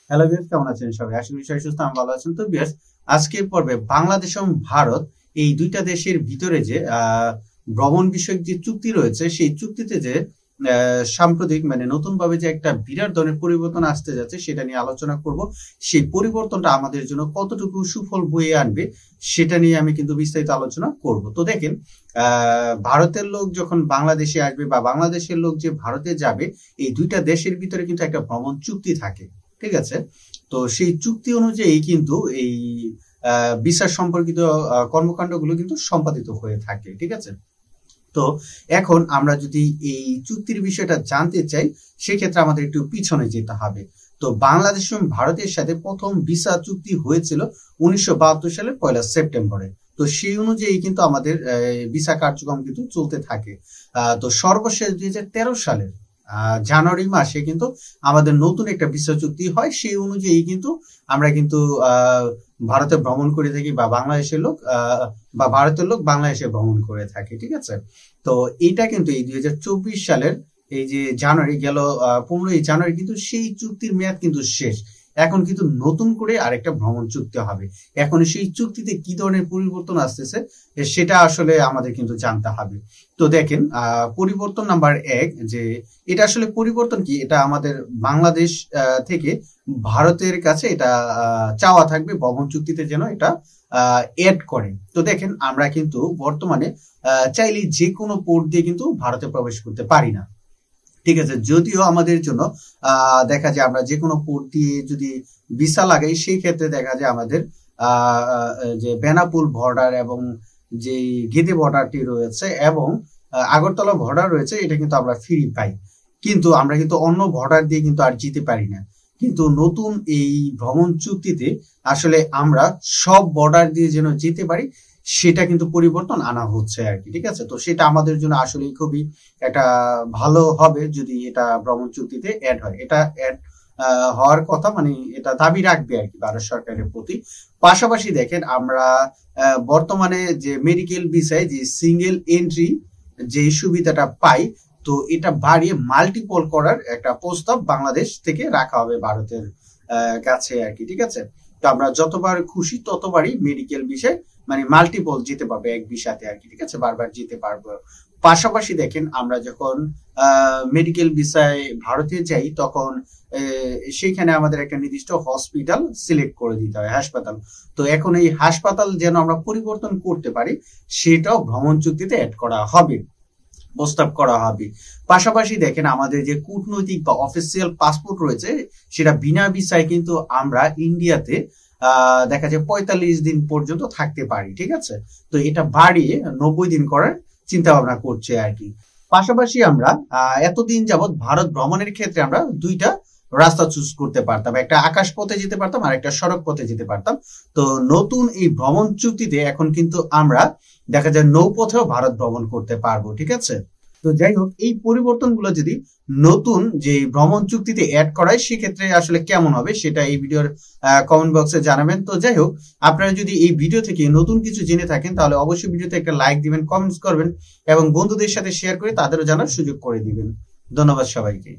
Hello viewers, কেমন আছেন সবাই? আশা করি সবাই সুস্থ, আমি ভালো আছেন। তো ভিউয়ার্স, আজকের পর্বে বাংলাদেশ এবং ভারত এই দুইটা দেশের ভিতরে যে ভ্রমণ বিষয়ক যে চুক্তি রয়েছে, সেই চুক্তিতে যে সাম্প্রতিক নতুন ভাবে যে একটা বিরাট ধরনের পরিবর্তন আসতে যাচ্ছে সেটা নিয়ে আলোচনা করব। সেই পরিবর্তনটা আমাদের জন্য কতটুকু সুফল বয়ে আনবে সেটা নিয়ে আমি কিন্তু বিস্তারিত আলোচনা করব। তো দেখেন, ভারতের লোক যখন বাংলাদেশে আসবে বা বাংলাদেশের লোক যে ভারতে যাবে, এই দুইটা দেশের ভিতরে কিন্তু একটা ভ্রমণ চুক্তি থাকে, ঠিক আছে? তো সেই চুক্তি অনুযায়ী কিন্তু এই ভিসা সম্পর্কিত কর্মকাণ্ডগুলো কিন্তু সম্পাদিত হয়ে থাকে, ঠিক আছে? তো এখন আমরা যদি এই চুক্তির বিষয়টা জানতে চাই, সেক্ষেত্রে আমাদের একটু পিছনে যেতে হবে। তো বাংলাদেশ এবং ভারতের সাথে প্রথম ভিসা চুক্তি হয়েছিল 1972 সালের 1 সেপ্টেম্বরে। তো সেই অনুযায়ী কিন্তু আমাদের ভিসা কার্যক্রম কিন্তু চলতে থাকে। তো সর্বশেষ 2013 সালের জানুয়ারি মাসে কিন্তু আমাদের নতুন একটা ভিসা চুক্তি হয়। সেই অনুযায়ী কিন্তু আমরা কিন্তু ভারতে ভ্রমণ করে থাকি, বা বাংলাদেশের লোক বা ভারতের লোক বাংলাদেশে ভ্রমণ করে থাকে, ঠিক আছে? তো এইটা কিন্তু এই 2024 সালের এই যে জানুয়ারি গেল, 15ই জানুয়ারি কিন্তু সেই চুক্তির মেয়াদ কিন্তু শেষ। এখন কিন্তু নতুন করে আরেকটা ভ্রমণ চুক্তি হবে। এখন সেই চুক্তিতে কি ধরনের পরিবর্তন আসতেছে সেটা আসলে আমাদের কিন্তু জানতে হবে। তো দেখেন, পরিবর্তন নাম্বার 1, যে এটা আসলে পরিবর্তন কি, এটা আমাদের বাংলাদেশ থেকে ভারতের কাছে এটা চাওয়া থাকবে ভ্রমণ চুক্তিতে যেন এটা এড করে। তো দেখেন, আমরা কিন্তু বর্তমানে চাইলে যে কোনো পোর্ট দিয়ে কিন্তু ভারতে প্রবেশ করতে পারি না, ঠিক আছে? যদিও আমাদের জন্য দেখা যায় আমরা যে কোনো পোর্ট দিয়ে যদি ভিসা লাগাই, সেই ক্ষেত্রে দেখা যায় আমাদের যে বেনাপুল বর্ডার এবং যে গেদে বর্ডারটি রয়েছে এবং আগরতলা বর্ডার রয়েছে, এটা কিন্তু আমরা ফ্রি পাই। কিন্তু আমরা কিন্তু অন্য বর্ডার দিয়ে কিন্তু আর যেতে পারি না। কিন্তু নতুন এই ভ্রমণ চুক্তিতে আসলে আমরা সব বর্ডার দিয়ে যেন যেতে পারি, সেটা কিন্তু পরিবর্তন আনা হচ্ছে আর কি, ঠিক আছে? তো সেটা আমাদের জন্য আসলে খুবই একটা ভালো হবে যদি এটা ভ্রমণ চুক্তিতে অ্যাড হয়। এটা অ্যাড হওয়ার কথা, এটা দাবি রাখবে আর কি ভারত সরকারের প্রতি। পাশাপাশি দেখেন, আমরা বর্তমানে যে মেডিকেল ভিসায় যে সিঙ্গেল এন্ট্রি যে সুবিধাটা পাই, তো এটা বাড়িয়ে মাল্টিপল করার একটা প্রস্তাব বাংলাদেশ থেকে রাখা হবে ভারতের কাছে আর কি, ঠিক আছে? তো আমরা যতবার খুশি ততবারই মেডিকেল বিষয় মাল্টিপল যেতে পারবে এক ভিসাতে আর কি, ঠিক আছে? বারবার যেতে পারবো। পাশাপাশি দেখেন, আমরা যখন মেডিকেল ভিসায় ভারতে যাই, তখন সেইখানে আমাদের একটা নির্দিষ্ট হসপিটাল সিলেক্ট করে দিতে হয়, হাসপাতাল। তো এখন এই হাসপাতাল যেন আমরা পরিবর্তন করতে পারি, সেটাও ভ্রমণ চুক্তিতে অ্যাড করা হবে, প্রস্তাব করা হবে। পাশাপাশি দেখেন, আমাদের যে কূটনৈতিক বা অফিসিয়াল পাসপোর্ট রয়েছে, সেটা বিনা ভিসায় কিন্তু আমরা ইন্ডিয়াতে দেখা যায় 45 দিন পর্যন্ত থাকতে পারি, ঠিক আছে? তো এটা বাড়িয়ে 90 দিন করার চিন্তা ভাবনা করছে আর কি। পাশাপাশি আমরা এতদিন যাবৎ ভারত ভ্রমণের ক্ষেত্রে আমরা দুইটা রাস্তা চুজ করতে পারতাম, একটা আকাশ পথে যেতে পারতাম আর একটা সড়ক পথে যেতে পারতাম। তো নতুন এই ভ্রমণ চুক্তিতে এখন কিন্তু আমরা দেখা যায় নৌপথেও ভারত ভ্রমণ করতে পারবো, ঠিক আছে? তো যাই হোক, এই পরিবর্তনগুলো যদি নতুন যে ভ্রমণ চুক্তিতে অ্যাড করায়, সেক্ষেত্রে আসলে কেমন হবে সেটা এই ভিডিওর কমেন্ট বক্সে জানাবেন। তো যাই হোক, আপনারা যদি এই ভিডিও থেকে নতুন কিছু জেনে থাকেন, তাহলে অবশ্যই ভিডিওতে একটা লাইক দিবেন, কমেন্টস করবেন এবং বন্ধুদের সাথে শেয়ার করে তাদেরও জানার সুযোগ করে দিবেন। ধন্যবাদ সবাইকে।